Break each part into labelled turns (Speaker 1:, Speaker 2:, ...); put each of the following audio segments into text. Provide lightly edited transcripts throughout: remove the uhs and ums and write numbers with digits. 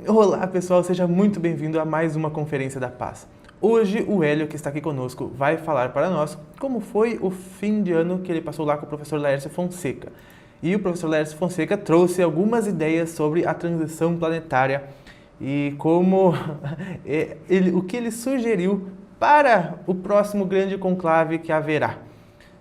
Speaker 1: Olá pessoal, seja muito bem-vindo a mais uma Conferência da Paz. Hoje o Hélio, que está aqui conosco, vai falar para nós como foi o fim de ano que ele passou lá com o professor Laércio Fonseca. E o professor Laércio Fonseca trouxe algumas ideias sobre a transição planetária e como o que ele sugeriu para o próximo grande conclave que haverá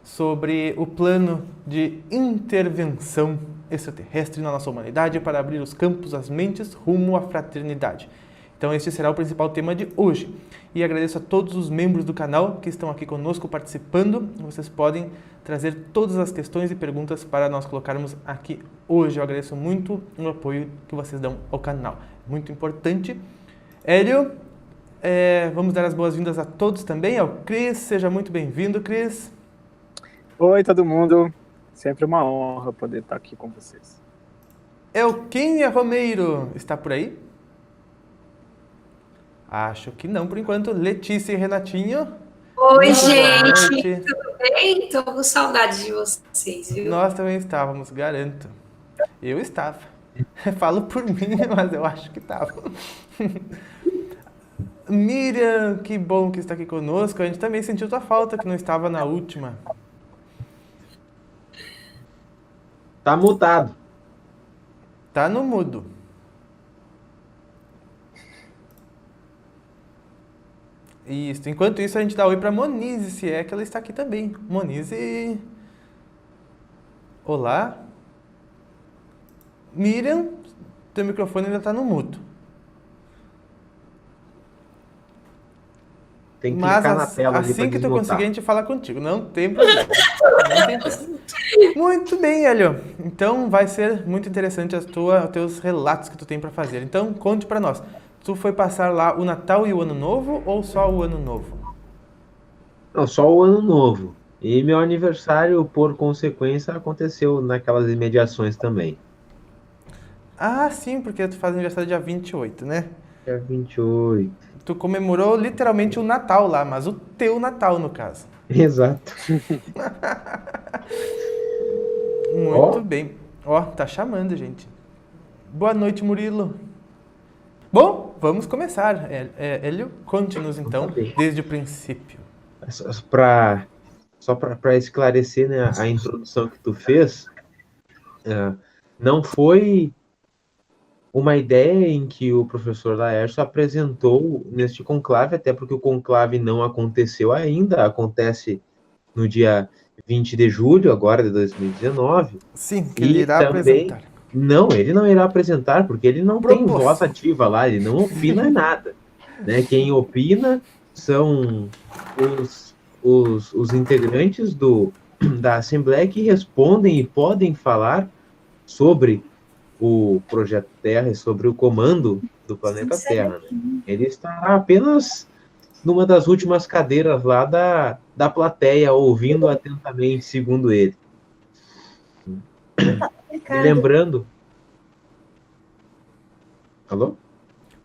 Speaker 1: sobre o plano de intervenção extraterrestre na nossa humanidade para abrir os campos, as mentes, rumo à fraternidade. Então este será o principal tema de hoje. E agradeço a todos os membros do canal que estão aqui conosco participando. Vocês podem trazer todas as questões e perguntas para nós colocarmos aqui hoje. Eu agradeço muito o apoio que vocês dão ao canal. Muito importante. Hélio, vamos dar as boas-vindas a todos também. Ao Cris, seja muito bem-vindo, Cris.
Speaker 2: Oi, todo mundo. Sempre uma honra poder estar aqui com vocês.
Speaker 1: Elquinha Romeiro, está por aí? Acho que não, por enquanto. Letícia e Renatinho.
Speaker 3: Oi,
Speaker 1: Muito
Speaker 3: gente, tudo bem? Tô com saudade de vocês, viu?
Speaker 1: Nós também estávamos, garanto. Eu estava. Falo por mim, mas eu acho que estava. Miriam, que bom que está aqui conosco. A gente também sentiu tua falta, que não estava na última.
Speaker 4: Tá mutado.
Speaker 1: Tá no mudo. Isso. Enquanto isso, a gente dá oi pra Monize, se é que ela está aqui também. Monize. Olá. Miriam, teu microfone ainda tá no mudo.
Speaker 4: Tem que
Speaker 1: Mas
Speaker 4: clicar na tela ali
Speaker 1: assim
Speaker 4: pra
Speaker 1: que tu
Speaker 4: desmutar.
Speaker 1: conseguir, a gente fala contigo. Não tem problema. Não tem problema. Muito bem, Hélio. Então vai ser muito interessante os teus relatos que tu tem para fazer. Então conte para nós. Tu foi passar lá o Natal e o Ano Novo ou só o Ano Novo?
Speaker 4: Não, só o ano novo. E meu aniversário, por consequência, aconteceu naquelas imediações também.
Speaker 1: Ah, sim, porque tu faz aniversário dia 28, né?
Speaker 4: Dia 28.
Speaker 1: Tu comemorou literalmente o Natal lá, mas o teu Natal, no caso.
Speaker 4: Exato.
Speaker 1: Muito bem. Ó, tá chamando, gente. Boa noite, Murilo. Bom, vamos começar. Hélio, conte-nos então, desde o princípio.
Speaker 4: Só para esclarecer, né, a introdução que tu fez, não foi uma ideia em que o professor Laércio apresentou neste conclave, até porque o conclave não aconteceu ainda, acontece no dia 20 de julho, agora de 2019.
Speaker 1: Sim, que ele irá apresentar.
Speaker 4: Não, ele não irá apresentar, porque ele não tem voz ativa lá, ele não opina nada. Né? Quem opina são os integrantes da Assembleia que respondem e podem falar sobre o Projeto Terra e sobre o comando do planeta Terra. Né? Ele estará apenas numa das últimas cadeiras lá da plateia, ouvindo atentamente, segundo ele. E lembrando... Alô?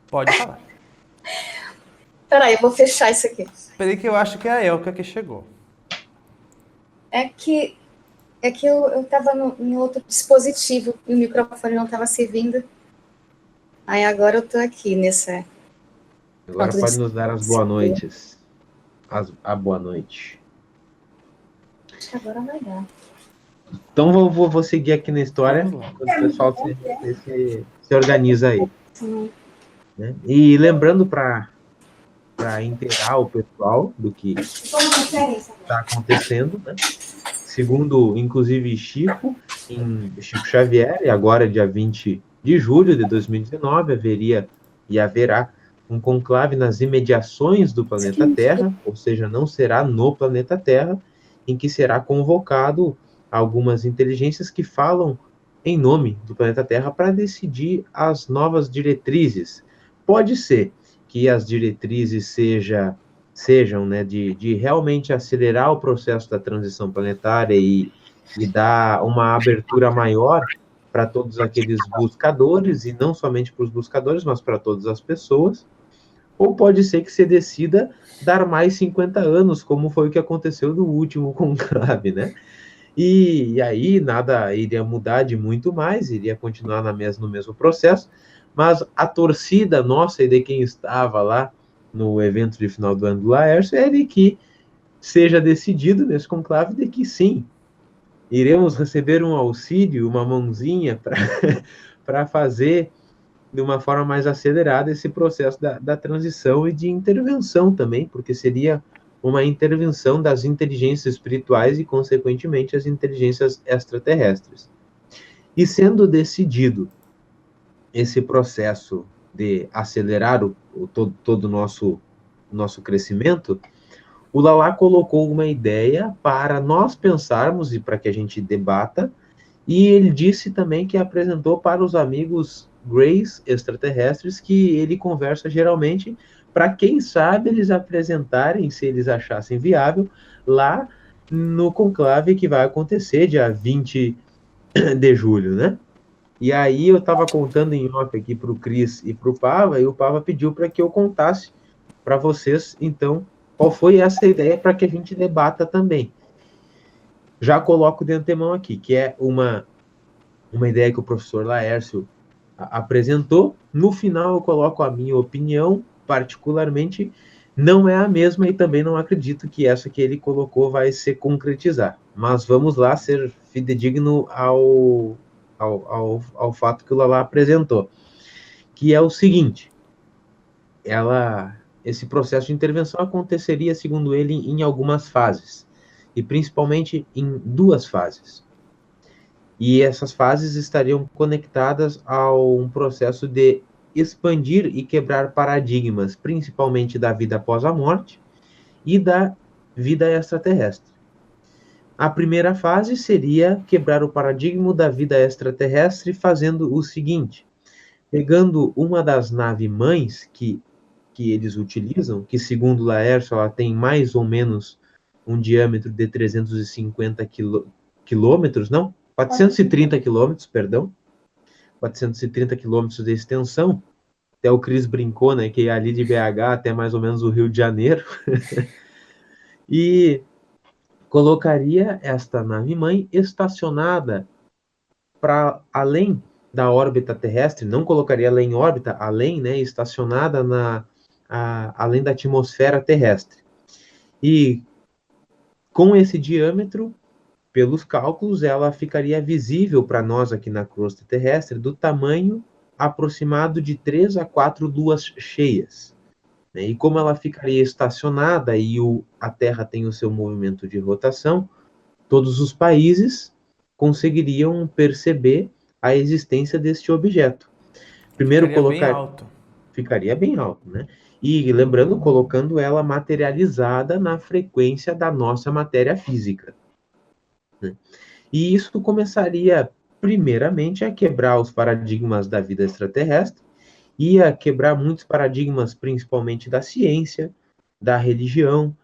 Speaker 1: Pode falar.
Speaker 3: Peraí, eu vou fechar isso aqui.
Speaker 1: Peraí que eu acho que é a Elka que chegou.
Speaker 3: É que eu estava em outro dispositivo e o microfone não estava servindo. Aí agora eu estou aqui nessa...
Speaker 4: Agora pode nos dar as boas noites. A boa noite.
Speaker 3: Acho que agora vai dar.
Speaker 4: Então vou seguir aqui na história, enquanto o pessoal se organiza aí. Né? E lembrando para inteirar o pessoal do que está acontecendo, né? Segundo, inclusive, Chico Xavier, e agora, dia 20 de julho de 2019, haverá um conclave nas imediações do planeta Terra, ou seja, não será no planeta Terra, em que será convocado algumas inteligências que falam em nome do planeta Terra para decidir as novas diretrizes. Pode ser que as diretrizes sejam, né, de realmente acelerar o processo da transição planetária e dar uma abertura maior para todos aqueles buscadores, e não somente para os buscadores, mas para todas as pessoas. Ou pode ser que se decida dar mais 50 anos, como foi o que aconteceu no último conclave, né? E aí nada iria mudar de muito mais, iria continuar no mesmo processo, Mas a torcida nossa e de quem estava lá no evento de final do ano do Laércio é de que seja decidido nesse conclave de que sim, iremos receber um auxílio, uma mãozinha para fazer de uma forma mais acelerada esse processo da transição e de intervenção também, porque seria uma intervenção das inteligências espirituais e, consequentemente, as inteligências extraterrestres. E sendo decidido esse processo de acelerar todo o nosso crescimento, o Lalá colocou uma ideia para nós pensarmos e para que a gente debata, e ele disse também que apresentou para os amigos Greys extraterrestres que ele conversa geralmente, para quem sabe eles apresentarem, se eles achassem viável, lá no conclave que vai acontecer dia 20 de julho, né? E aí eu estava contando em off aqui para o Cris e para o Pava, e o Pava pediu para que eu contasse para vocês, então, qual foi essa ideia para que a gente debata também. Já coloco de antemão aqui, que é uma ideia que o professor Laércio apresentou. No final eu coloco a minha opinião, particularmente, não é a mesma e também não acredito que essa que ele colocou vai se concretizar. Mas vamos lá ser fidedigno ao fato que o Lalá apresentou, que é o seguinte: esse processo de intervenção aconteceria, segundo ele, em algumas fases, e principalmente em 2 fases. E essas fases estariam conectadas a um processo de expandir e quebrar paradigmas, principalmente da vida após a morte e da vida extraterrestre. A primeira fase seria quebrar o paradigma da vida extraterrestre fazendo o seguinte: pegando uma das naves-mães que eles utilizam, que segundo Laércio ela tem mais ou menos um diâmetro de 350 quilômetros, não? 430 quilômetros, perdão. 430 quilômetros de extensão. Até o Cris brincou, né, que é ali de BH até mais ou menos o Rio de Janeiro. E colocaria esta nave-mãe estacionada para além da órbita terrestre, não colocaria ela em órbita, além, né, estacionada além da atmosfera terrestre. E com esse diâmetro, pelos cálculos, ela ficaria visível para nós aqui na crosta terrestre do tamanho aproximado de 3 a 4 luas cheias. E como ela ficaria estacionada e a Terra tem o seu movimento de rotação, todos os países conseguiriam perceber a existência deste objeto. Primeiro ficaria bem alto, né? E lembrando, colocando ela materializada na frequência da nossa matéria física. Né? E isso começaria, primeiramente, a quebrar os paradigmas da vida extraterrestre, ia quebrar muitos paradigmas, principalmente da ciência, da religião,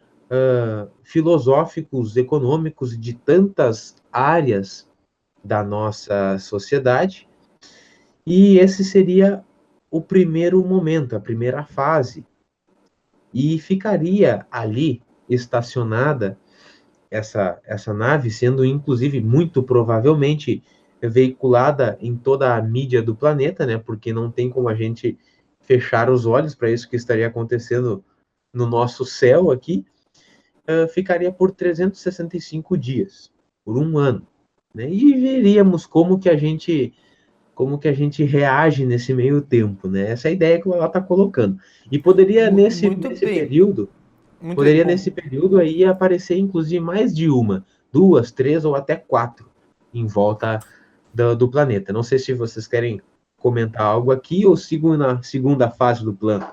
Speaker 4: filosóficos, econômicos, de tantas áreas da nossa sociedade. E esse seria o primeiro momento, a primeira fase. E ficaria ali estacionada essa nave, sendo inclusive muito provavelmente veiculada em toda a mídia do planeta, né? Porque não tem como a gente fechar os olhos para isso que estaria acontecendo no nosso céu aqui. Ficaria por 365 dias, por um ano, né? E veríamos como que a gente reage nesse meio tempo, né? Essa é a ideia que ela está colocando. E poderia nesse período aí aparecer inclusive mais de 1, 2, 3 ou até 4 em volta do planeta. Não sei se vocês querem comentar algo aqui ou sigo na segunda fase do plano.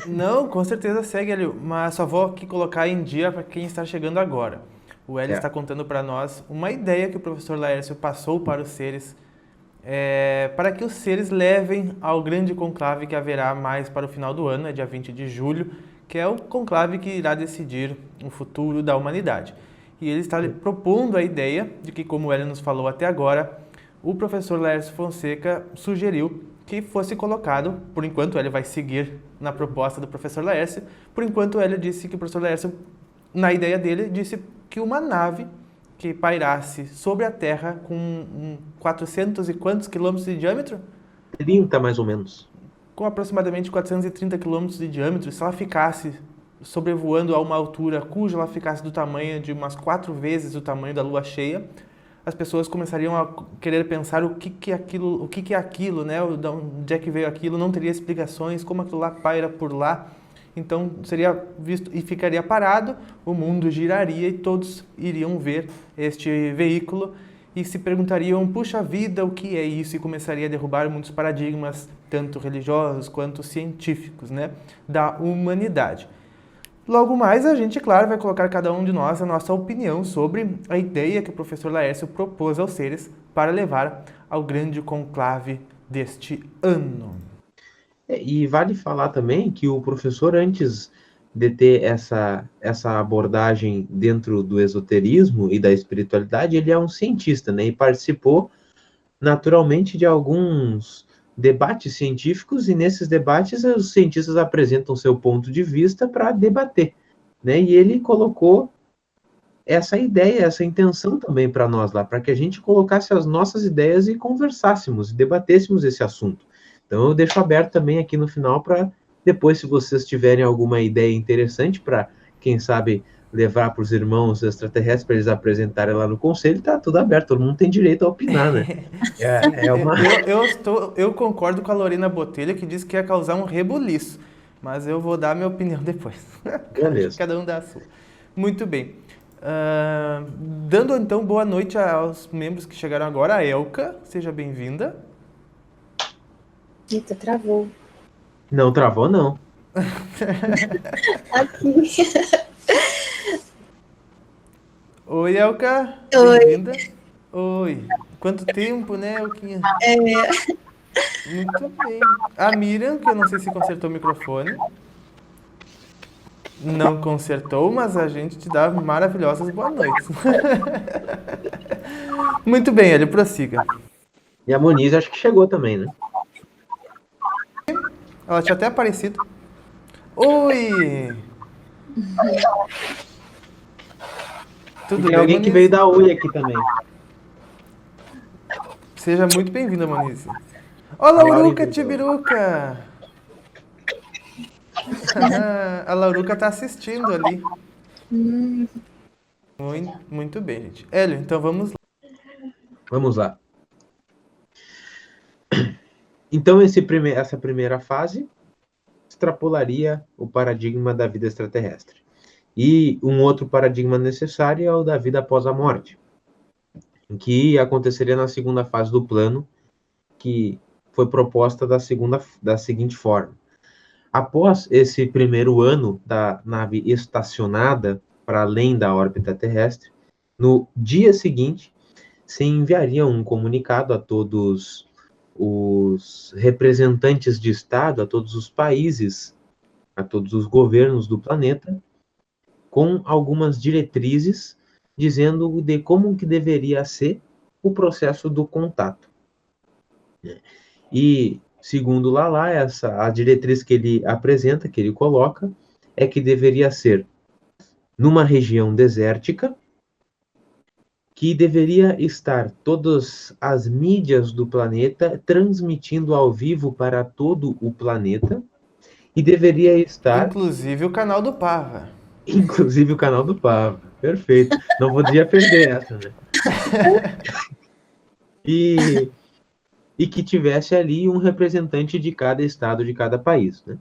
Speaker 1: Não, com certeza segue, Hélio, mas só vou aqui colocar em dia para quem está chegando agora. O Hélio está contando para nós uma ideia que o professor Laércio passou para os seres, para que os seres levem ao grande conclave que haverá mais para o final do ano, dia 20 de julho, que é o conclave que irá decidir o futuro da humanidade. E ele está propondo a ideia de que, como o Hélio nos falou até agora, o professor Laércio Fonseca sugeriu que fosse colocado, por enquanto o Hélio vai seguir na proposta do professor Laércio, por enquanto o Hélio disse que o professor Laércio, na ideia dele, disse que uma nave que pairasse sobre a Terra com 400 e quantos quilômetros de diâmetro?
Speaker 4: 30 mais ou menos.
Speaker 1: com aproximadamente 430 quilômetros de diâmetro, se ela ficasse sobrevoando a uma altura cuja ela ficasse do tamanho de umas 4 vezes o tamanho da lua cheia, as pessoas começariam a querer pensar o que é aquilo, né? De onde é que veio aquilo, não teria explicações, como aquilo lá paira por lá. Então seria visto e ficaria parado, o mundo giraria e todos iriam ver este veículo e se perguntariam, puxa vida, o que é isso? E começaria a derrubar muitos paradigmas, tanto religiosos quanto científicos, né, da humanidade. Logo mais, a gente, claro, vai colocar cada um de nós a nossa opinião sobre a ideia que o professor Laércio propôs aos seres para levar ao grande conclave deste ano.
Speaker 4: E vale falar também que o professor, antes de ter essa abordagem dentro do esoterismo e da espiritualidade, ele é um cientista, né? E participou naturalmente de alguns debates científicos, e nesses debates os cientistas apresentam seu ponto de vista para debater, né? E ele colocou essa ideia, essa intenção também para nós lá, para que a gente colocasse as nossas ideias e conversássemos, e debatêssemos esse assunto. Então eu deixo aberto também aqui no final para depois, se vocês tiverem alguma ideia interessante para, quem sabe, levar para os irmãos extraterrestres para eles apresentarem lá no conselho, tá tudo aberto, todo mundo tem direito a opinar, né?
Speaker 1: Eu concordo com a Lorena Botelho, que disse que ia causar um rebuliço, mas eu vou dar a minha opinião depois.
Speaker 4: Beleza.
Speaker 1: Cada um dá a sua. Muito bem. Dando então boa noite aos membros que chegaram agora. A Elka, seja bem-vinda.
Speaker 3: Eita, travou.
Speaker 4: Não travou, não.
Speaker 3: Aqui.
Speaker 1: Oi, Elka.
Speaker 3: Oi.
Speaker 1: Bem-vinda. Oi. Quanto tempo, né, Elquinha? Muito bem. A Miriam, que eu não sei se consertou o microfone. Não consertou, mas a gente te dá maravilhosas boas noites. Muito bem, Hélio, prossiga.
Speaker 4: E a Moniz acho que chegou também, né?
Speaker 1: Ela tinha até aparecido. Oi! Tudo
Speaker 4: Tem
Speaker 1: bem,
Speaker 4: alguém
Speaker 1: Moniz?
Speaker 4: que veio dar oi aqui também.
Speaker 1: Seja muito bem-vinda, Moniz. Ó, Lauruca, Tibiruca! A Lauruca tá assistindo ali. Muito bem, gente. Hélio, então vamos lá.
Speaker 4: Vamos lá. Então, essa primeira fase extrapolaria o paradigma da vida extraterrestre. E um outro paradigma necessário é o da vida após a morte, que aconteceria na segunda fase do plano, que foi proposta da seguinte forma. Após esse primeiro ano da nave estacionada para além da órbita terrestre, no dia seguinte, se enviaria um comunicado a todos os representantes de Estado, a todos os países, a todos os governos do planeta, com algumas diretrizes dizendo de como que deveria ser o processo do contato. E, segundo Lala, a diretriz que ele apresenta, que ele coloca, é que deveria ser numa região desértica, que deveria estar todas as mídias do planeta transmitindo ao vivo para todo o planeta, e deveria estar...
Speaker 1: Inclusive o canal do Pava.
Speaker 4: Inclusive o canal do Pava. Perfeito. Não podia perder essa, né? E que tivesse ali um representante de cada estado, de cada país, né?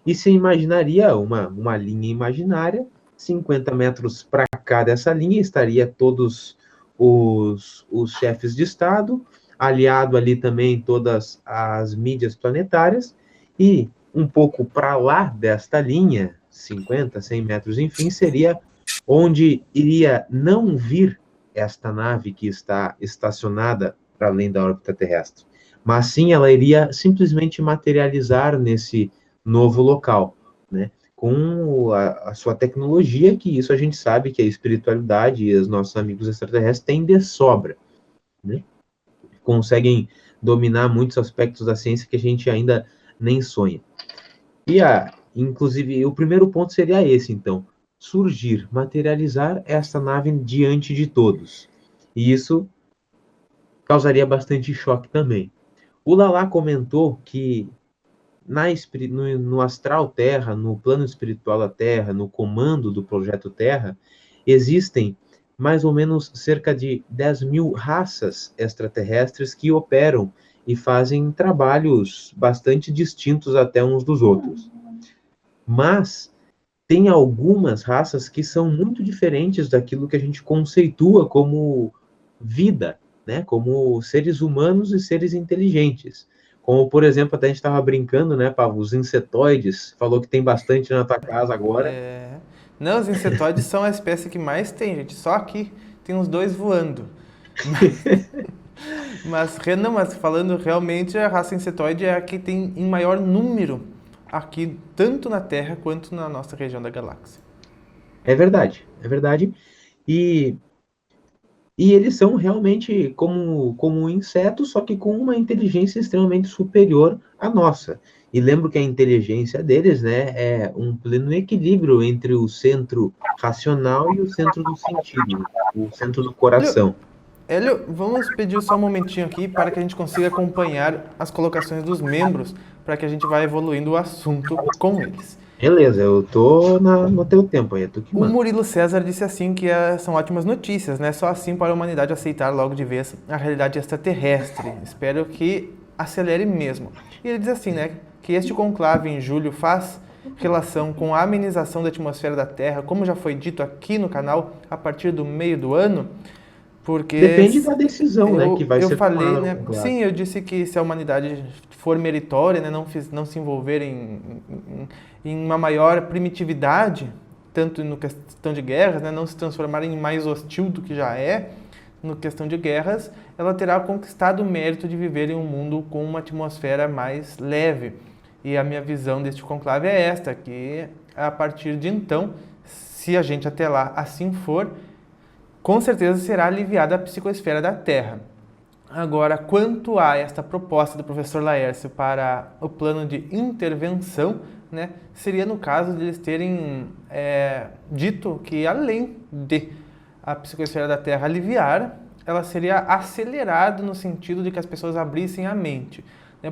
Speaker 4: E se imaginaria uma linha imaginária, 50 metros para cá dessa linha estaria todos os chefes de Estado, aliado ali também todas as mídias planetárias, e um pouco para lá desta linha, 50, 100 metros, enfim, seria onde iria não vir esta nave que está estacionada para além da órbita terrestre, mas sim ela iria simplesmente materializar nesse novo local, né? Com a sua tecnologia, que isso a gente sabe que a espiritualidade e os nossos amigos extraterrestres têm de sobra, né? Conseguem dominar muitos aspectos da ciência que a gente ainda nem sonha. E, inclusive, o primeiro ponto seria esse, então, surgir, materializar esta nave diante de todos. E isso causaria bastante choque também. O Lala comentou que no astral Terra, no plano espiritual da Terra, no comando do projeto Terra, existem mais ou menos cerca de 10.000 raças extraterrestres que operam e fazem trabalhos bastante distintos até uns dos outros. Mas tem algumas raças que são muito diferentes daquilo que a gente conceitua como vida, né? Como seres humanos e seres inteligentes. Como, por exemplo, até a gente estava brincando, né, Pablo? Os insetoides, falou que tem bastante na tua casa agora.
Speaker 1: Não, os insetoides são a espécie que mais tem, gente. Só aqui tem uns 2 voando. Mas falando realmente, a raça insetoide é a que tem em maior número aqui, tanto na Terra quanto na nossa região da galáxia.
Speaker 4: É verdade, é verdade. E eles são realmente como insetos, só que com uma inteligência extremamente superior à nossa. E lembro que a inteligência deles, né, é um pleno equilíbrio entre o centro racional e o centro do sentido, o centro do coração.
Speaker 1: Hélio, vamos pedir só um momentinho aqui para que a gente consiga acompanhar as colocações dos membros, para que a gente vá evoluindo o assunto com eles.
Speaker 4: Beleza, eu tô no teu tempo aí, tu que manda.
Speaker 1: O Murilo César disse assim que são ótimas notícias, né? Só assim para a humanidade aceitar logo de vez a realidade extraterrestre. Espero que acelere mesmo. E ele diz assim, né? Que este conclave em julho faz relação com a amenização da atmosfera da Terra, como já foi dito aqui no canal, a partir do meio do ano. Porque
Speaker 4: depende da decisão, né, que vai ser tomada.
Speaker 1: Eu falei, né? Sim, eu disse que se a humanidade for meritória, né, não se envolver em uma maior primitividade, tanto no questão de guerras, né, não se transformar em mais hostil do que já é, no questão de guerras, ela terá conquistado o mérito de viver em um mundo com uma atmosfera mais leve. E a minha visão deste conclave é esta, que a partir de então, se a gente até lá assim for, com certeza será aliviada a psicosfera da Terra. Agora, quanto a esta proposta do professor Laércio para o plano de intervenção, né, seria no caso de eles terem dito que, além de a psicosfera da Terra aliviar, ela seria acelerada no sentido de que as pessoas abrissem a mente.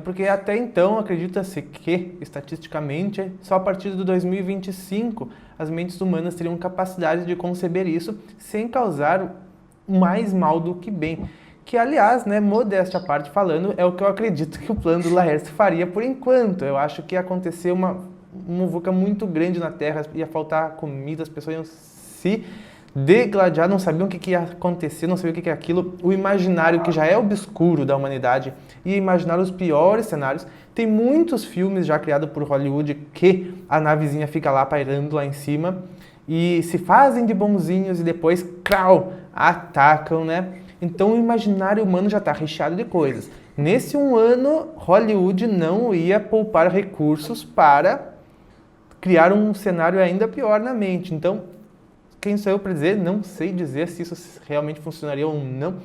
Speaker 1: Porque até então acredita-se que, estatisticamente, só a partir de 2025 as mentes humanas teriam capacidade de conceber isso sem causar mais mal do que bem. Que, aliás, né, modéstia à parte falando, é o que eu acredito que o plano do Laércio faria por enquanto. Eu acho que ia acontecer uma muvuca muito grande na Terra, ia faltar comida, as pessoas iam se degladiar, não sabiam o que ia acontecer, não sabiam o que é aquilo. O imaginário, que já é obscuro da humanidade, ia imaginar os piores cenários. Tem muitos filmes já criados por Hollywood que a navezinha fica lá pairando lá em cima e se fazem de bonzinhos e depois, crau, atacam, né? Então o imaginário humano já está recheado de coisas. Nesse um ano, Hollywood não ia poupar recursos para criar um cenário ainda pior na mente. Então, quem sou eu para dizer? Não sei dizer se isso realmente funcionaria ou não.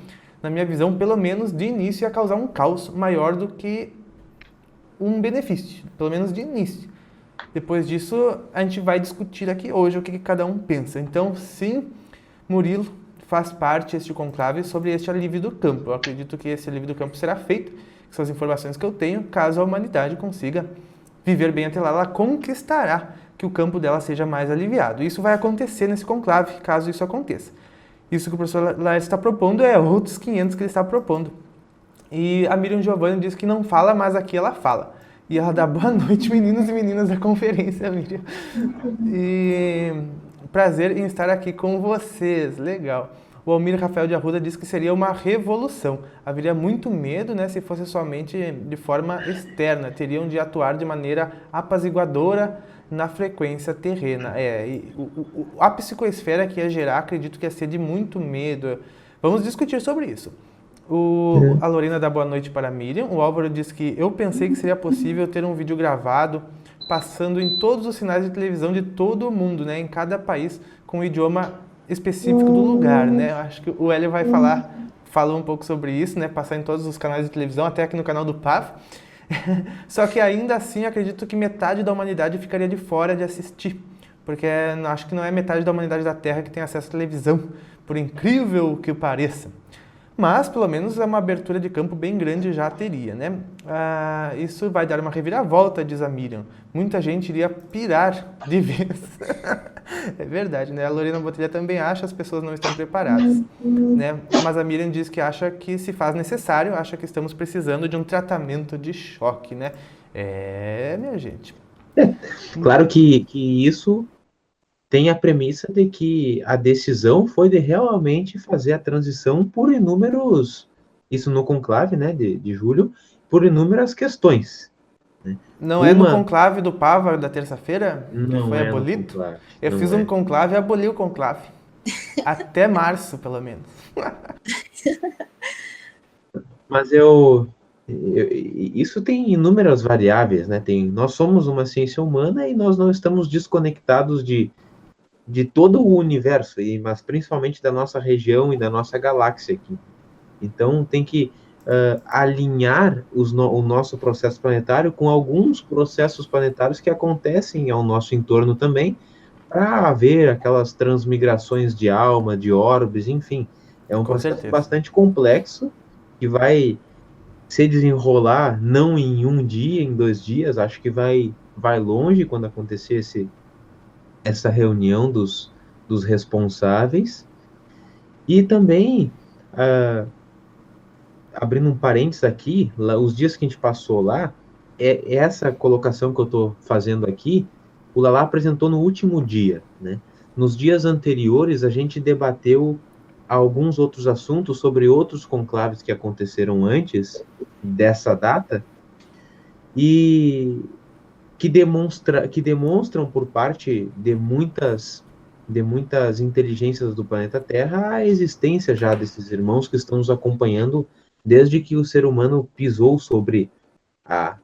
Speaker 1: Na minha visão, pelo menos de início, ia causar um caos maior do que um benefício, pelo menos de início. Depois disso, a gente vai discutir aqui hoje o que cada um pensa. Então, sim, Murilo faz parte este conclave sobre este alívio do campo. Eu acredito que esse alívio do campo será feito, que são as informações que eu tenho, caso a humanidade consiga viver bem até lá, ela conquistará que o campo dela seja mais aliviado. Isso vai acontecer nesse conclave, caso isso aconteça. Isso que o professor Laércio está propondo é outros 500 que ele está propondo. E a Miriam Giovanni diz que não fala, mas aqui ela fala. E ela dá boa noite, meninos e meninas da conferência, Miriam. E prazer em estar aqui com vocês, legal. O Almir Rafael de Arruda diz que seria uma revolução. Haveria muito medo, né, se fosse somente de forma externa. Teriam de atuar de maneira apaziguadora na frequência terrena. A psicoesfera que ia gerar, acredito que ia ser de muito medo. Vamos discutir sobre isso. A Lorena dá boa noite para a Miriam. O Álvaro diz que eu pensei que seria possível ter um vídeo gravado passando em todos os sinais de televisão de todo o mundo, né, em cada país, com o idioma específico do lugar, né? Acho que o Hélio vai falar um pouco sobre isso, né? Passar em todos os canais de televisão, até aqui no canal do PAV. Só que ainda assim, acredito que metade da humanidade ficaria de fora de assistir, porque acho que não é metade da humanidade da Terra que tem acesso à televisão, por incrível que pareça. Mas, pelo menos, é uma abertura de campo bem grande já teria, né? Isso vai dar uma reviravolta, diz a Miriam. Muita gente iria pirar de vez. É verdade, né? A Lorena Botelha também acha que as pessoas não estão preparadas, né? Mas a Miriam diz que acha que se faz necessário, acha que estamos precisando de um tratamento de choque, né? Minha gente.
Speaker 4: Claro que isso tem a premissa de que a decisão foi de realmente fazer a transição por inúmeros, isso no conclave, né, de julho, por inúmeras questões. Né?
Speaker 1: Não é no conclave do Pava da terça-feira que foi abolido? Eu fiz um conclave e aboli o conclave. Até março, pelo menos. Mas
Speaker 4: isso tem inúmeras variáveis, né? Nós somos uma ciência humana e nós não estamos desconectados de todo o universo, mas principalmente da nossa região e da nossa galáxia aqui. Então, tem que alinhar o nosso processo planetário com alguns processos planetários que acontecem ao nosso entorno também, para haver aquelas transmigrações de alma, de orbes, enfim. É um processo bastante complexo, que vai se desenrolar não em um dia, em 2 dias, acho que vai longe quando acontecer essa reunião dos responsáveis. E também, abrindo um parênteses aqui, os dias que a gente passou lá, essa colocação que eu estou fazendo aqui, o Lala apresentou no último dia, né? Nos dias anteriores, a gente debateu alguns outros assuntos sobre outros conclaves que aconteceram antes dessa data e que demonstram por parte de muitas inteligências do planeta Terra a existência já desses irmãos que estão nos acompanhando desde que o ser humano pisou sobre a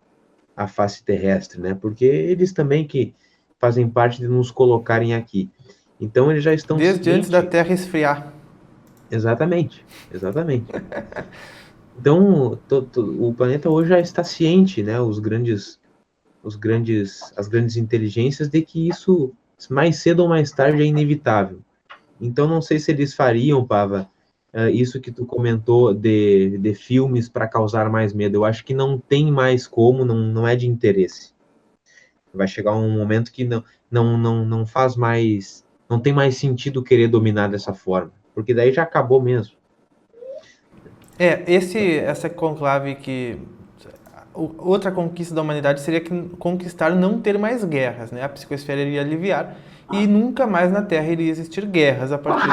Speaker 4: face terrestre, né? Porque eles também que fazem parte de nos colocarem aqui. Então eles já estão
Speaker 1: desde antes da Terra esfriar.
Speaker 4: Exatamente. Então o planeta hoje já está ciente, né? As grandes inteligências de que isso mais cedo ou mais tarde é inevitável. Então não sei se eles fariam, Pava, isso que tu comentou de filmes para causar mais medo. Eu acho que não tem mais como, não é de interesse. Vai chegar um momento que não faz mais, não tem mais sentido querer dominar dessa forma, porque daí já acabou mesmo.
Speaker 1: Essa conclave que outra conquista da humanidade seria conquistar não ter mais guerras, né? A psicosfera iria aliviar e nunca mais na Terra iria existir guerras a partir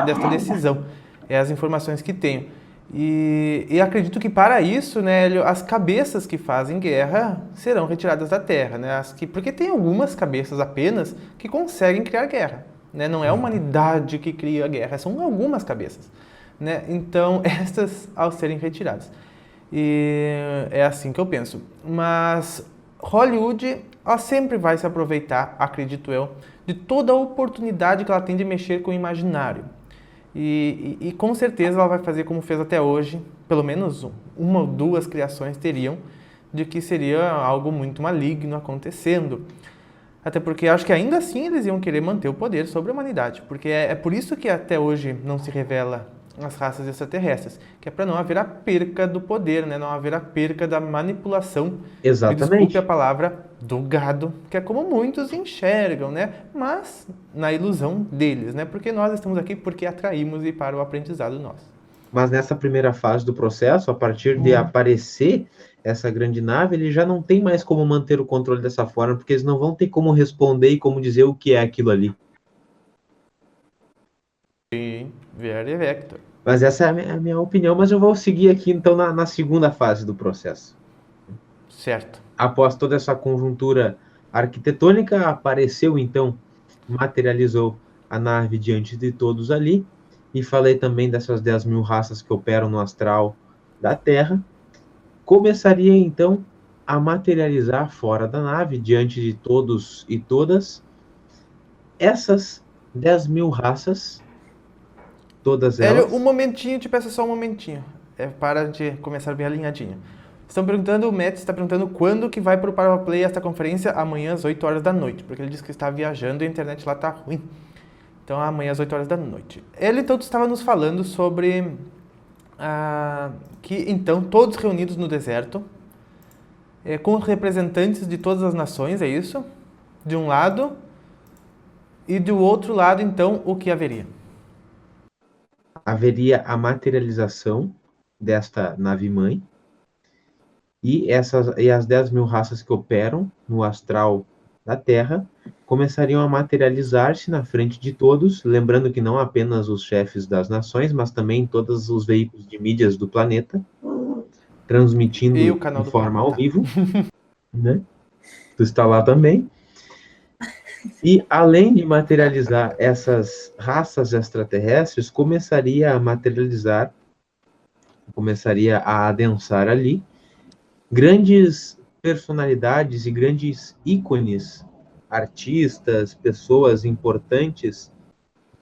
Speaker 1: desta decisão. As informações que tenho. E acredito que para isso, né, as cabeças que fazem guerra serão retiradas da Terra, né? Porque tem algumas cabeças apenas que conseguem criar guerra, né? Não é a humanidade que cria a guerra, são algumas cabeças, né? Então, estas ao serem retiradas. E é assim que eu penso. Mas Hollywood, ela sempre vai se aproveitar, acredito eu, de toda a oportunidade que ela tem de mexer com o imaginário. E com certeza ela vai fazer como fez até hoje, pelo menos uma ou duas criações teriam, de que seria algo muito maligno acontecendo. Até porque acho que ainda assim eles iam querer manter o poder sobre a humanidade, porque é por isso que até hoje não se revela as raças extraterrestres, que é para não haver a perca do poder, né? Não haver a perca da manipulação.
Speaker 4: Exatamente.
Speaker 1: Me desculpe a palavra, do gado, que é como muitos enxergam, né? Mas na ilusão deles, né? Porque nós estamos aqui porque atraímos e para o aprendizado nosso.
Speaker 4: Mas nessa primeira fase do processo, a partir de aparecer essa grande nave, ele já não tem mais como manter o controle dessa forma, porque eles não vão ter como responder e como dizer o que é aquilo ali.
Speaker 1: Sim, Very Vector.
Speaker 4: Mas essa é a minha opinião, mas eu vou seguir aqui então na segunda fase do processo.
Speaker 1: Certo.
Speaker 4: Após toda essa conjuntura arquitetônica, apareceu então, materializou a nave diante de todos ali, e falei também dessas 10.000 raças que operam no astral da Terra. Começaria então a materializar fora da nave, diante de todos e todas, essas 10.000 raças, todas elas...
Speaker 1: Hélio, um momentinho, te peço só um momentinho, para de começar bem alinhadinho. Estão perguntando, o Matt está perguntando quando que vai para o Paraplay esta conferência, amanhã às 8 horas da noite, porque ele disse que está viajando e a internet lá está ruim. Então, amanhã às 8 horas da noite. Ele, então, estava nos falando sobre que então todos reunidos no deserto, com os representantes de todas as nações, é isso? De um lado, e do outro lado, então, o que haveria?
Speaker 4: Haveria a materialização desta nave-mãe, e as 10 mil raças que operam no astral da Terra começariam a materializar-se na frente de todos, lembrando que não apenas os chefes das nações, mas também todos os veículos de mídias do planeta, transmitindo
Speaker 1: canal
Speaker 4: de forma ao
Speaker 1: tá.
Speaker 4: vivo, né? Tu está lá também. E além de materializar essas raças extraterrestres, começaria a adensar ali grandes personalidades e grandes ícones, artistas, pessoas importantes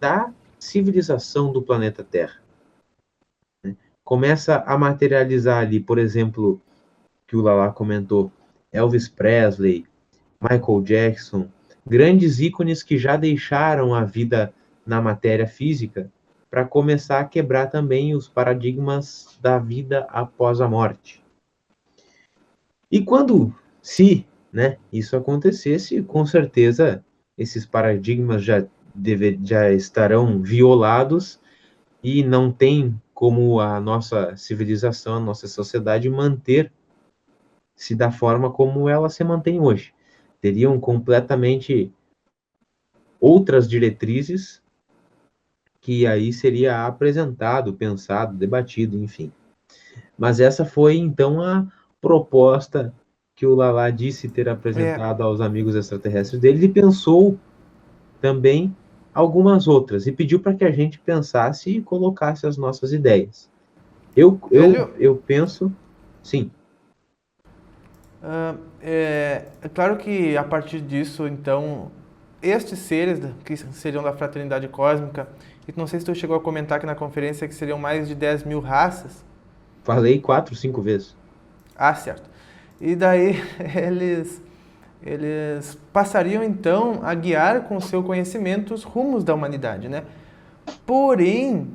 Speaker 4: da civilização do planeta Terra. Começa a materializar ali, por exemplo, que o Lala comentou, Elvis Presley, Michael Jackson, grandes ícones que já deixaram a vida na matéria física para começar a quebrar também os paradigmas da vida após a morte. E se isso acontecesse, com certeza esses paradigmas já estarão violados e não tem como a nossa civilização, a nossa sociedade manter-se da forma como ela se mantém hoje. Teriam completamente outras diretrizes que aí seria apresentado, pensado, debatido, enfim. Mas essa foi, então, a proposta que o Lala disse ter apresentado aos amigos extraterrestres dele, e pensou também algumas outras, e pediu para que a gente pensasse e colocasse as nossas ideias. Eu penso, sim.
Speaker 1: É claro que a partir disso, então, estes seres que seriam da fraternidade cósmica, e não sei se tu chegou a comentar aqui na conferência que seriam mais de 10 mil raças.
Speaker 4: Falei 4, 5 vezes.
Speaker 1: Ah, certo. E daí eles passariam então a guiar com o seu conhecimento os rumos da humanidade, né? Porém,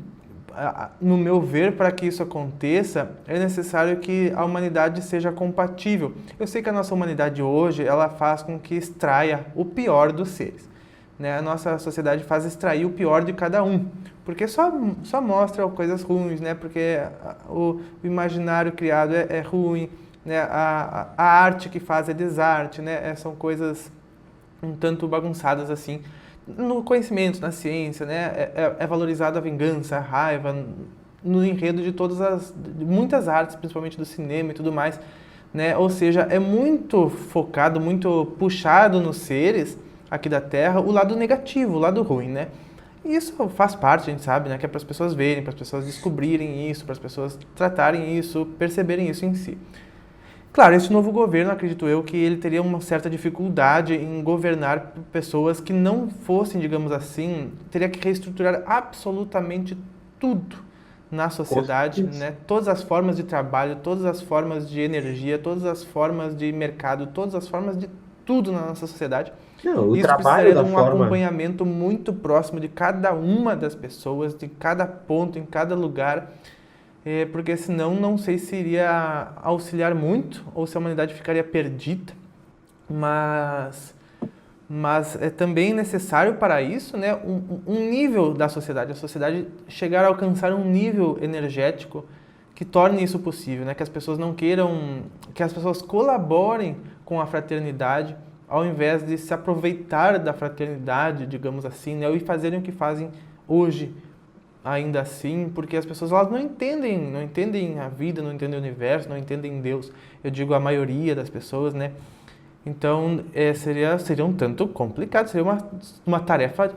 Speaker 1: no meu ver, para que isso aconteça, é necessário que a humanidade seja compatível. Eu sei que a nossa humanidade hoje, ela faz com que extraia o pior dos seres, né? A nossa sociedade faz extrair o pior de cada um, porque só mostra coisas ruins, né? Porque o imaginário criado é ruim, né? A arte que faz é desarte, né? São coisas um tanto bagunçadas assim. No conhecimento, na ciência, né? É valorizada a vingança, a raiva, no enredo de de muitas artes, principalmente do cinema e tudo mais, né? Ou seja, é muito focado, muito puxado nos seres aqui da Terra, o lado negativo, o lado ruim, né? E isso faz parte, a gente sabe, né? Que é para as pessoas verem, para as pessoas descobrirem isso, para as pessoas tratarem isso, perceberem isso em si. Claro, esse novo governo, acredito eu, que ele teria uma certa dificuldade em governar pessoas que não fossem, digamos assim, teria que reestruturar absolutamente tudo na sociedade, né? Todas as formas de trabalho, todas as formas de energia, todas as formas de mercado, todas as formas de tudo na nossa sociedade.
Speaker 4: Não,
Speaker 1: isso precisaria de um acompanhamento muito próximo de cada uma das pessoas, de cada ponto, em cada lugar, porque senão não sei se iria auxiliar muito ou se a humanidade ficaria perdida, mas é também necessário para isso, né, um nível da sociedade, a sociedade chegar a alcançar um nível energético que torne isso possível, né, que as pessoas não queiram, que as pessoas colaborem com a fraternidade, ao invés de se aproveitar da fraternidade, digamos assim, né, e fazerem o que fazem hoje, ainda assim, porque as pessoas elas não entendem a vida, não entendem o universo, não entendem Deus. Eu digo a maioria das pessoas, né? Então, seria um tanto complicado, seria uma tarefa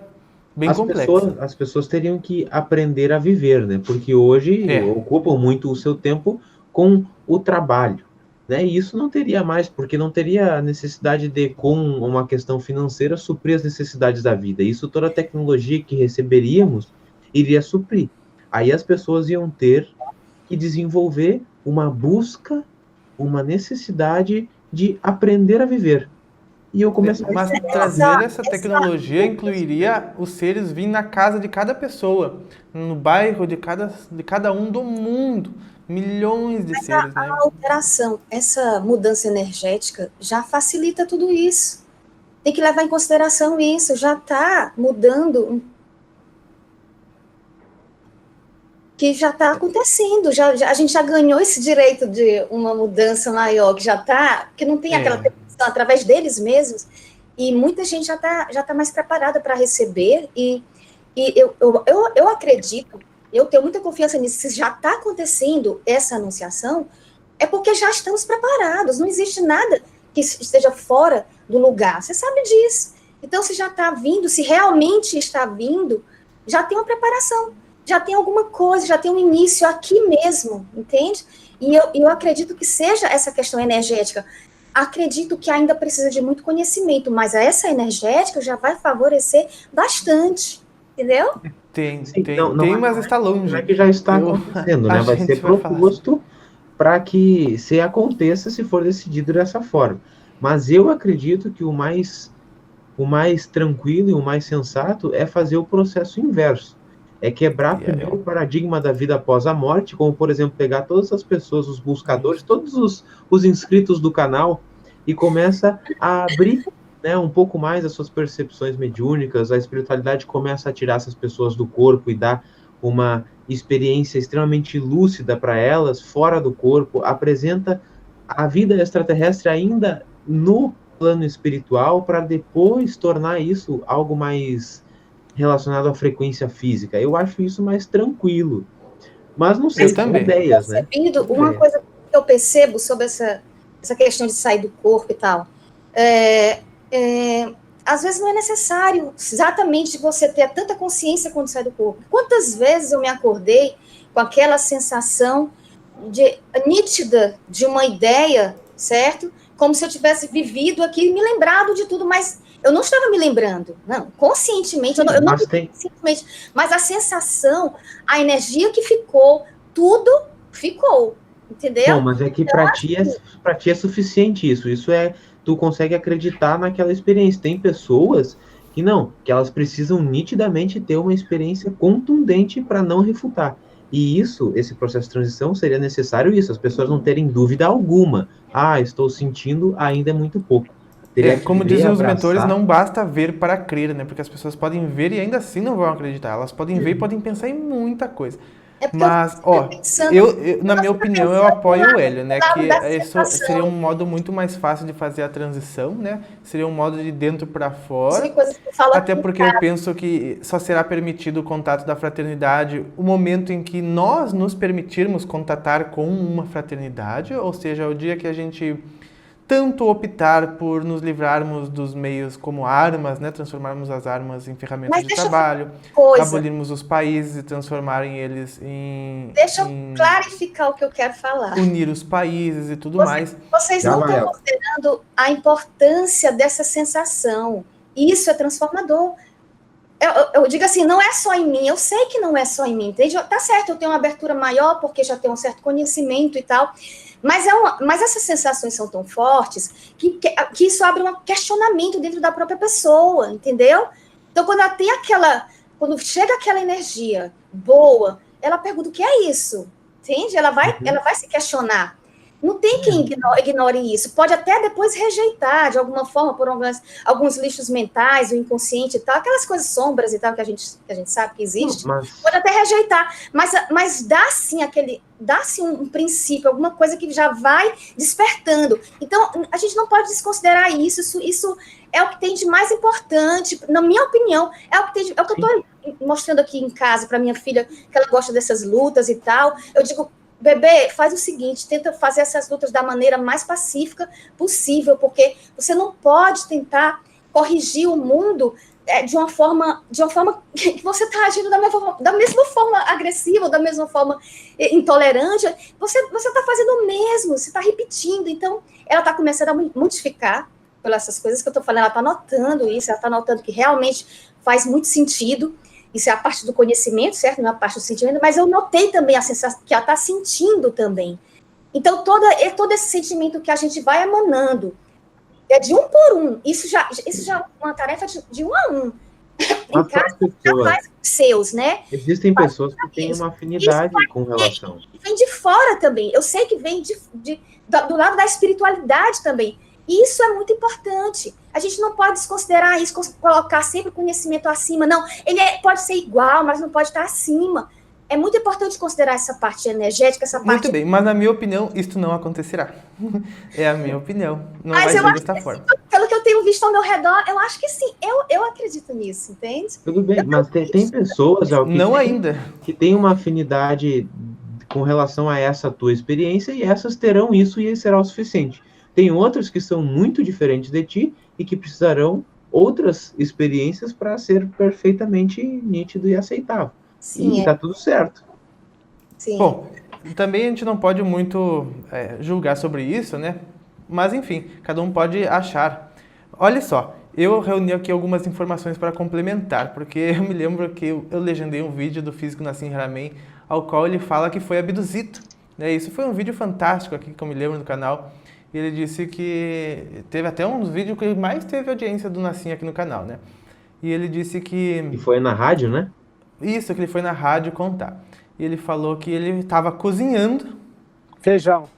Speaker 1: bem complexa.
Speaker 4: As pessoas teriam que aprender a viver, né? Porque hoje ocupam muito o seu tempo com o trabalho, né? E isso não teria mais, porque não teria a necessidade de, com uma questão financeira, suprir as necessidades da vida. Isso toda a tecnologia que receberíamos iria suprir. Aí as pessoas iam ter que desenvolver uma busca, uma necessidade de aprender a viver. e eu começar
Speaker 1: Mas
Speaker 4: a
Speaker 1: trazer essa tecnologia incluiria os seres vir na casa de cada pessoa, no bairro de cada um do mundo. Milhões de seres, né?
Speaker 3: A alteração, essa mudança energética já facilita tudo isso. Tem que levar em consideração isso, já está mudando, que já está acontecendo, a gente já ganhou esse direito de uma mudança maior, que já está, que não tem aquela percepção através deles mesmos, e muita gente já tá mais preparada para receber, e eu acredito, eu tenho muita confiança nisso, se já está acontecendo essa anunciação, é porque já estamos preparados, não existe nada que esteja fora do lugar, você sabe disso. Então, se já está vindo, se realmente está vindo, já tem uma preparação, já tem alguma coisa, já tem um início aqui mesmo, entende? E eu acredito que seja essa questão energética. Acredito que ainda precisa de muito conhecimento, mas essa energética já vai favorecer bastante, entendeu?
Speaker 1: Tem, mas está longe.
Speaker 4: Não é que já está acontecendo, né? Vai ser proposto para que se aconteça se for decidido dessa forma. Mas eu acredito que o mais tranquilo e o mais sensato é fazer o processo inverso. É quebrar primeiro o paradigma da vida após a morte, como, por exemplo, pegar todas as pessoas, os buscadores, todos os inscritos do canal, e começa a abrir, né, um pouco mais as suas percepções mediúnicas, a espiritualidade começa a tirar essas pessoas do corpo e dar uma experiência extremamente lúcida para elas, fora do corpo, apresenta a vida extraterrestre ainda no plano espiritual, para depois tornar isso algo mais relacionado à frequência física. Eu acho isso mais tranquilo. Mas não sei, são ideias, né?
Speaker 3: Uma coisa que eu percebo sobre essa questão de sair do corpo e tal, às vezes não é necessário exatamente você ter tanta consciência quando sai do corpo. Quantas vezes eu me acordei com aquela sensação nítida de uma ideia, certo? Como se eu tivesse vivido aqui e me lembrado de tudo, mas eu não estava me lembrando, não, conscientemente, conscientemente, mas a sensação, a energia que ficou, tudo ficou, entendeu?
Speaker 4: Bom, mas é que para ti é suficiente isso. Isso tu consegue acreditar naquela experiência. Tem pessoas que não, que elas precisam nitidamente ter uma experiência contundente para não refutar. E esse processo de transição seria necessário isso, as pessoas não terem dúvida alguma. Estou sentindo, ainda é muito pouco.
Speaker 1: Como dizem os mentores, não basta ver para crer, né? Porque as pessoas podem ver e ainda assim não vão acreditar. Elas podem ver e podem pensar em muita coisa. Mas, na minha opinião, eu apoio o Hélio, né? Que isso seria um modo muito mais fácil de fazer a transição, né? Seria um modo de dentro para fora. Até porque eu penso que só será permitido o contato da fraternidade o momento em que nós nos permitirmos contatar com uma fraternidade, ou seja, o dia que a gente tanto optar por nos livrarmos dos meios como armas, né, transformarmos as armas em ferramentas de trabalho, abolirmos os países e transformarem eles em...
Speaker 3: Deixa eu clarificar o que eu quero falar.
Speaker 1: Unir os países e tudo mais.
Speaker 3: Vocês não estão considerando a importância dessa sensação. Isso é transformador. Eu digo assim, não é só em mim, eu sei que não é só em mim, entende? Tá certo, eu tenho uma abertura maior porque já tenho um certo conhecimento e tal, mas essas sensações são tão fortes que isso abre um questionamento dentro da própria pessoa, entendeu? Então, quando chega aquela energia boa, ela pergunta o que é isso, entende? Ela vai se questionar. Não tem quem ignore isso. Pode até depois rejeitar, de alguma forma, por alguns lixos mentais, o inconsciente e tal, aquelas coisas sombras e tal que a gente sabe que existe. Pode até rejeitar, mas dá-se um princípio, alguma coisa que já vai despertando. Então, a gente não pode desconsiderar isso. Isso é o que tem de mais importante, na minha opinião, é o que eu estou mostrando aqui em casa para minha filha, que ela gosta dessas lutas e tal. Eu digo, bebê, faz o seguinte, tenta fazer essas lutas da maneira mais pacífica possível, porque você não pode tentar corrigir o mundo de uma forma que você está agindo da mesma forma agressiva, da mesma forma intolerante. Você está fazendo o mesmo, você está repetindo. Então, ela está começando a modificar pelas essas coisas que eu estou falando, ela está notando isso, ela está notando que realmente faz muito sentido. Isso é a parte do conhecimento, certo? Não é a parte do sentimento, mas eu notei também a sensação que ela está sentindo também. Então, todo esse sentimento que a gente vai emanando É de 1 por 1. Isso já é uma tarefa de 1 a 1. Em casa, já faz os seus, né?
Speaker 4: Existem pessoas que têm uma afinidade com relação.
Speaker 3: Vem de fora também. Eu sei que vem do lado da espiritualidade também. Isso é muito importante. A gente não pode desconsiderar isso, colocar sempre o conhecimento acima. Não, ele pode ser igual, mas não pode estar acima. É muito importante considerar essa parte energética, essa parte...
Speaker 1: Muito bem, mas na minha opinião, isso não acontecerá. É a minha opinião. Não vai ser dessa forma.
Speaker 3: Pelo que eu tenho visto ao meu redor, eu acho que sim. Eu acredito nisso, entende?
Speaker 4: Tudo bem, mas tem pessoas que têm uma afinidade com relação a essa tua experiência e essas terão isso e será o suficiente. Tem outras que são muito diferentes de ti e que precisarão outras experiências para ser perfeitamente nítido e aceitável.
Speaker 3: Sim,
Speaker 4: e tá tudo certo.
Speaker 3: Sim.
Speaker 1: Bom, também a gente não pode muito julgar sobre isso, né? Mas, enfim, cada um pode achar. Olha só, eu reuni aqui algumas informações para complementar, porque eu me lembro que eu legendei um vídeo do físico Nassim Haramein, ao qual ele fala que foi abduzido. Né? Isso foi um vídeo fantástico aqui que eu me lembro no canal. E ele disse que teve até um vídeo que mais teve audiência do Nassim aqui no canal, né? E ele disse que...
Speaker 4: E foi na rádio, né?
Speaker 1: Isso, que ele foi na rádio contar. E ele falou que ele estava cozinhando.
Speaker 2: Feijão.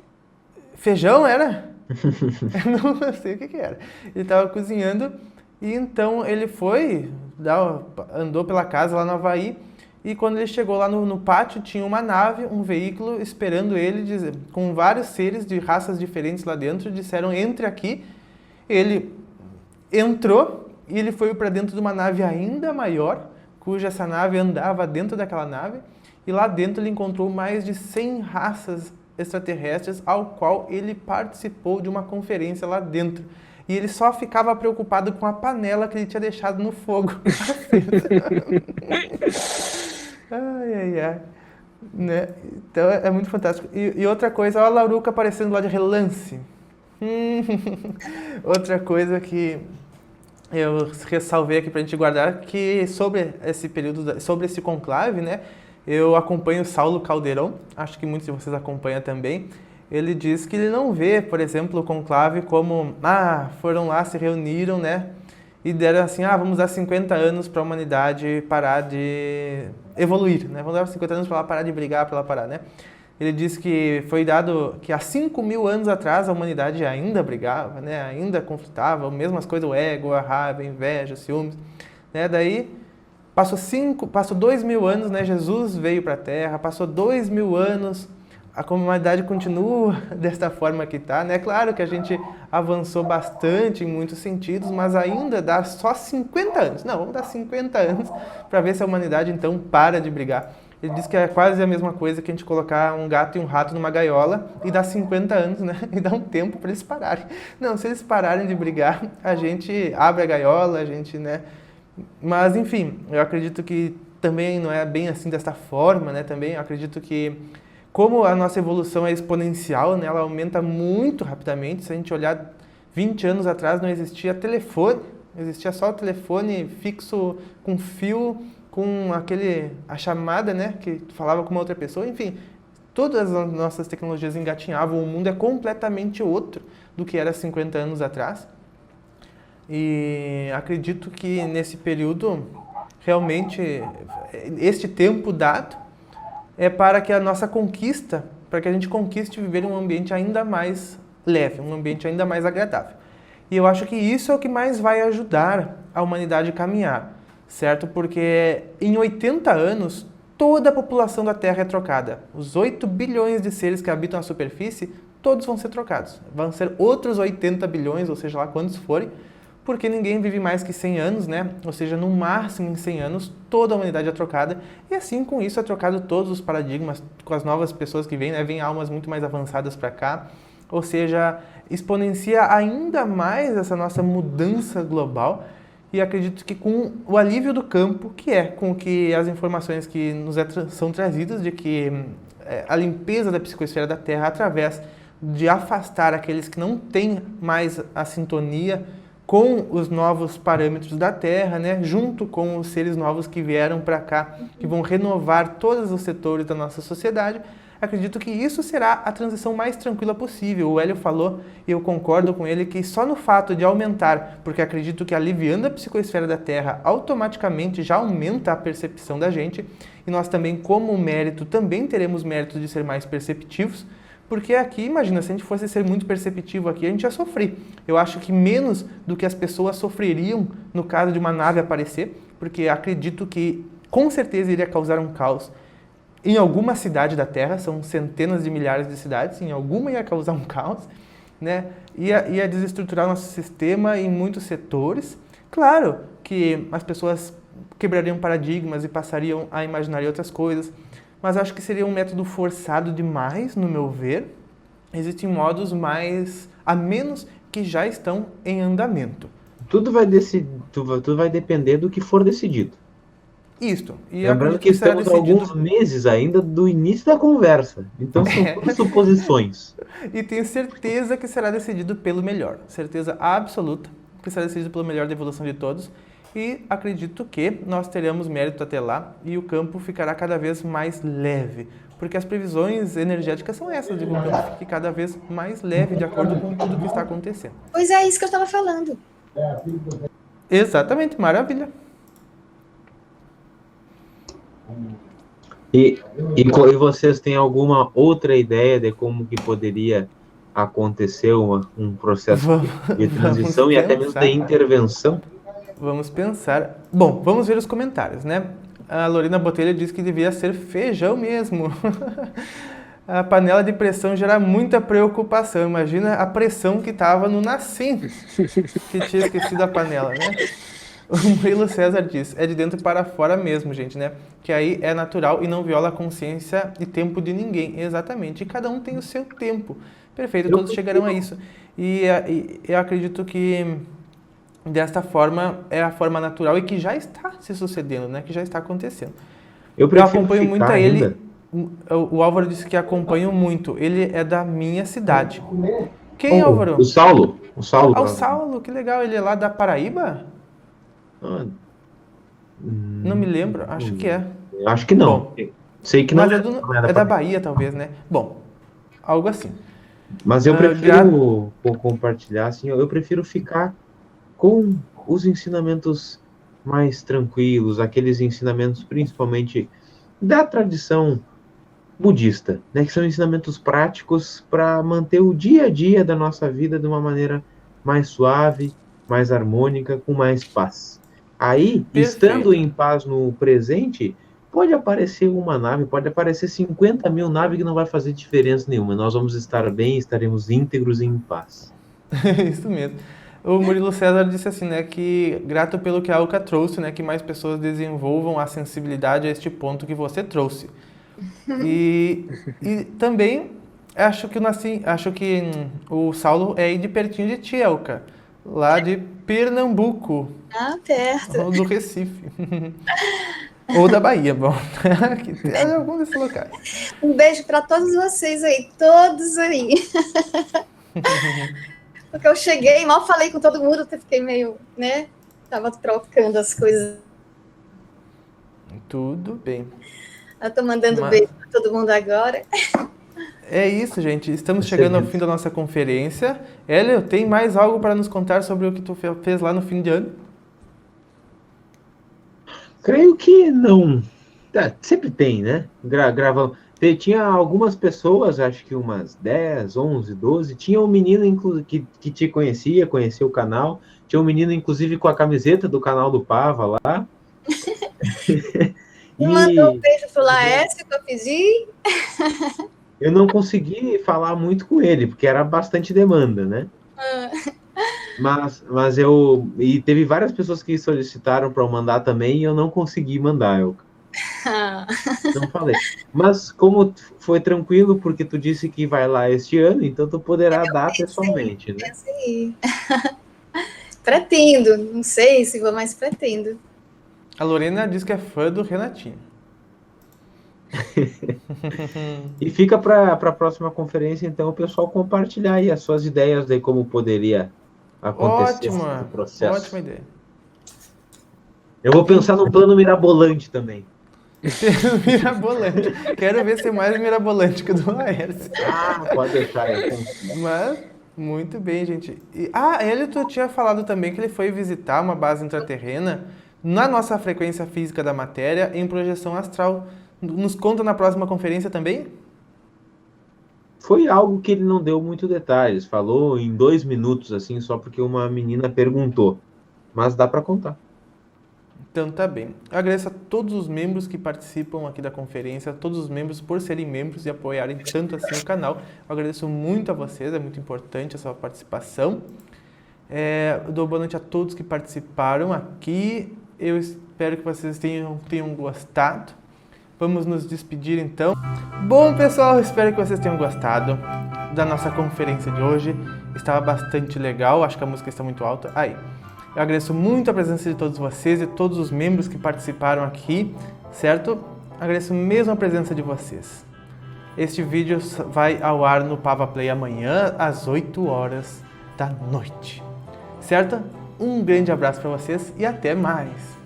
Speaker 1: Feijão era? Eu não sei o que era. Ele estava cozinhando e então ele foi, andou pela casa lá no Havaí e quando ele chegou lá no pátio tinha uma nave, um veículo esperando ele, com vários seres de raças diferentes lá dentro, disseram entre aqui. Ele entrou e ele foi para dentro de uma nave ainda maior, cuja essa nave andava dentro daquela nave, e lá dentro ele encontrou mais de 100 raças extraterrestres, ao qual ele participou de uma conferência lá dentro. E ele só ficava preocupado com a panela que ele tinha deixado no fogo. Ai. Né? Então é muito fantástico. E outra coisa, olha a Lauruca aparecendo lá de relance. Outra coisa que eu ressalvei aqui para a gente guardar, que sobre esse período, sobre esse conclave, né, eu acompanho o Saulo Caldeirão, acho que muitos de vocês acompanham também. Ele diz que ele não vê, por exemplo, o conclave como, foram lá, se reuniram, né, e deram assim, vamos dar 50 anos para a humanidade parar de evoluir, né, vamos dar 50 anos para ela parar de brigar, para ela parar, né. Ele diz que foi dado que há 5.000 anos atrás a humanidade ainda brigava, né? Ainda conflitava, mesmas coisas, o ego, a raiva, a inveja, o ciúmes. Né? Daí passou 2.000 anos, né? Jesus veio para a Terra, passou 2.000 anos, a humanidade continua desta forma que está. Né? Claro que a gente avançou bastante em muitos sentidos, mas ainda dá só 50 anos. Não, vamos dar 50 anos para ver se a humanidade então para de brigar. Ele diz que é quase a mesma coisa que a gente colocar um gato e um rato numa gaiola e dar 50 anos, né? E dar um tempo para eles pararem. Não, se eles pararem de brigar, a gente abre a gaiola, a gente, né? Mas, enfim, eu acredito que também não é bem assim desta forma, né? Também eu acredito que, como a nossa evolução é exponencial, né? Ela aumenta muito rapidamente. Se a gente olhar 20 anos atrás, não existia telefone, existia só o telefone fixo com fio, com a chamada, né, que tu falava com uma outra pessoa, enfim, todas as nossas tecnologias engatinhavam, o mundo é completamente outro do que era 50 anos atrás. E acredito que nesse período, realmente, este tempo dado é para que a nossa conquista, para que a gente conquiste viver em um ambiente ainda mais leve, um ambiente ainda mais agradável. E eu acho que isso é o que mais vai ajudar a humanidade a caminhar. Certo? Porque em 80 anos, toda a população da Terra é trocada. Os 8 bilhões de seres que habitam a superfície, todos vão ser trocados. Vão ser outros 80 bilhões, ou seja lá quantos forem, porque ninguém vive mais que 100 anos, né? Ou seja, no máximo em 100 anos, toda a humanidade é trocada. E assim, com isso, é trocado todos os paradigmas, com as novas pessoas que vêm, né? Vêm almas muito mais avançadas para cá. Ou seja, exponencia ainda mais essa nossa mudança global. E acredito que com o alívio do campo, que é com que as informações que nos são trazidas de que a limpeza da psicosfera da Terra, através de afastar aqueles que não têm mais a sintonia com os novos parâmetros da Terra, né, junto com os seres novos que vieram para cá, que vão renovar todos os setores da nossa sociedade, Acredito que isso será a transição mais tranquila possível. O Hélio falou, e eu concordo com ele, que só no fato de aumentar, porque acredito que aliviando a psicoesfera da Terra, automaticamente já aumenta a percepção da gente, e nós também, como mérito, também teremos mérito de ser mais perceptivos, porque aqui, imagina, se a gente fosse ser muito perceptivo aqui, a gente ia sofrer. Eu acho que menos do que as pessoas sofreriam no caso de uma nave aparecer, porque acredito que com certeza iria causar um caos em alguma cidade da Terra, são centenas de milhares de cidades, em alguma ia causar um caos, né? Ia desestruturar nosso sistema em muitos setores. Claro que as pessoas quebrariam paradigmas e passariam a imaginar outras coisas, mas acho que seria um método forçado demais, no meu ver. Existem modos mais a menos que já estão em andamento.
Speaker 4: Tudo vai depender do que for decidido.
Speaker 1: Isto. E
Speaker 4: lembrando que estamos alguns meses ainda do início da conversa. Então são todas suposições.
Speaker 1: E tenho certeza que será decidido pelo melhor. Certeza absoluta que será decidido pelo melhor da evolução de todos. E acredito que nós teremos mérito até lá e o campo ficará cada vez mais leve. Porque as previsões energéticas são essas, de que o campo fique cada vez mais leve de acordo com tudo que está acontecendo.
Speaker 3: Pois é, isso que eu estava falando.
Speaker 1: Exatamente, maravilha.
Speaker 4: E vocês têm alguma outra ideia de como que poderia acontecer um processo de transição e até mesmo de intervenção?
Speaker 1: Vamos pensar. Bom, vamos ver os comentários, né? A Lorena Botelho diz que devia ser feijão mesmo. A panela de pressão gera muita preocupação. Imagina a pressão que estava no Nassim, que tinha esquecido a panela, né? O Murilo César diz, é de dentro para fora mesmo, gente, né? Que aí é natural e não viola a consciência e tempo de ninguém. Exatamente. E cada um tem o seu tempo. Perfeito, todos chegarão a isso. E eu acredito que desta forma é a forma natural e que já está se sucedendo, né? Que já está acontecendo. Eu acompanho muito a ele. O Álvaro disse que acompanho muito. Ele é da minha cidade. Quem, Álvaro?
Speaker 4: O Saulo.
Speaker 1: O Saulo, que legal. Ele é lá da Paraíba? Não me lembro, acho que é.
Speaker 4: Acho que não. Bom, sei que não
Speaker 1: é da Bahia, talvez, né? Bom, algo assim.
Speaker 4: Mas eu prefiro compartilhar, assim, eu prefiro ficar com os ensinamentos mais tranquilos, aqueles ensinamentos principalmente da tradição budista, né? Que são ensinamentos práticos para manter o dia a dia da nossa vida de uma maneira mais suave, mais harmônica, com mais paz. Aí, estando em paz no presente, pode aparecer uma nave, pode aparecer 50 mil naves que não vai fazer diferença nenhuma. Nós vamos estar bem, estaremos íntegros e em paz.
Speaker 1: Isso mesmo. O Murilo César disse assim, né, que grato pelo que a Alka trouxe, né, que mais pessoas desenvolvam a sensibilidade a este ponto que você trouxe. E também acho que o Saulo é aí de pertinho de ti, Alka. Lá de Pernambuco.
Speaker 3: Ah, perto.
Speaker 1: Ou do Recife. Ou da Bahia, bom. É algum desses locais.
Speaker 3: Um beijo para todos vocês aí, todos aí. Porque eu cheguei, mal falei com todo mundo, até fiquei meio, né? Tava trocando as coisas.
Speaker 1: Tudo bem.
Speaker 3: Eu tô mandando beijo para todo mundo agora.
Speaker 1: É isso, gente. Estamos chegando ao fim da nossa conferência. Hélio, tem mais algo para nos contar sobre o que tu fez lá no fim de ano?
Speaker 4: Creio que não. Sempre tem, né? Gravamos. Tinha algumas pessoas, acho que umas 10, 11, 12. Tinha um menino que te conhecia o canal. Tinha um menino, inclusive, com a camiseta do canal do Pava lá.
Speaker 3: Mandou um beijo pro Laércio que eu pedi.
Speaker 4: Eu não consegui falar muito com ele, porque era bastante demanda, né? Mas e teve várias pessoas que solicitaram para eu mandar também, e eu não consegui mandar, não falei. Mas como foi tranquilo, porque tu disse que vai lá este ano, então tu poderá dar pessoalmente, né?
Speaker 3: Pretendo, não sei se vou, mas pretendo.
Speaker 1: A Lorena diz que é fã do Renatinho.
Speaker 4: E fica para a próxima conferência, então, o pessoal compartilhar aí as suas ideias de como poderia acontecer esse processo.
Speaker 1: Ótima ideia.
Speaker 4: Eu vou pensar num plano mirabolante também.
Speaker 1: Mirabolante. Quero ver ser mais mirabolante que o do Laércio.
Speaker 4: Pode deixar, eu confio.
Speaker 1: Mas, muito bem, gente. Ele tu tinha falado também que ele foi visitar uma base intraterrena na nossa frequência física da matéria em projeção astral. Nos conta na próxima conferência também?
Speaker 4: Foi algo que ele não deu muito detalhes, falou em 2 minutos, assim, só porque uma menina perguntou. Mas dá para contar.
Speaker 1: Então tá bem. Eu agradeço a todos os membros que participam aqui da conferência, a todos os membros por serem membros e apoiarem tanto assim o canal. Eu agradeço muito a vocês, é muito importante a sua participação. Eu dou boa noite a todos que participaram aqui. Eu espero que vocês tenham gostado. Vamos nos despedir então. Bom, pessoal, espero que vocês tenham gostado da nossa conferência de hoje. Estava bastante legal, acho que a música está muito alta. Eu agradeço muito a presença de todos vocês e todos os membros que participaram aqui, certo? Agradeço mesmo a presença de vocês. Este vídeo vai ao ar no Pava Play amanhã, às 8 horas da noite, certo? Um grande abraço para vocês e até mais!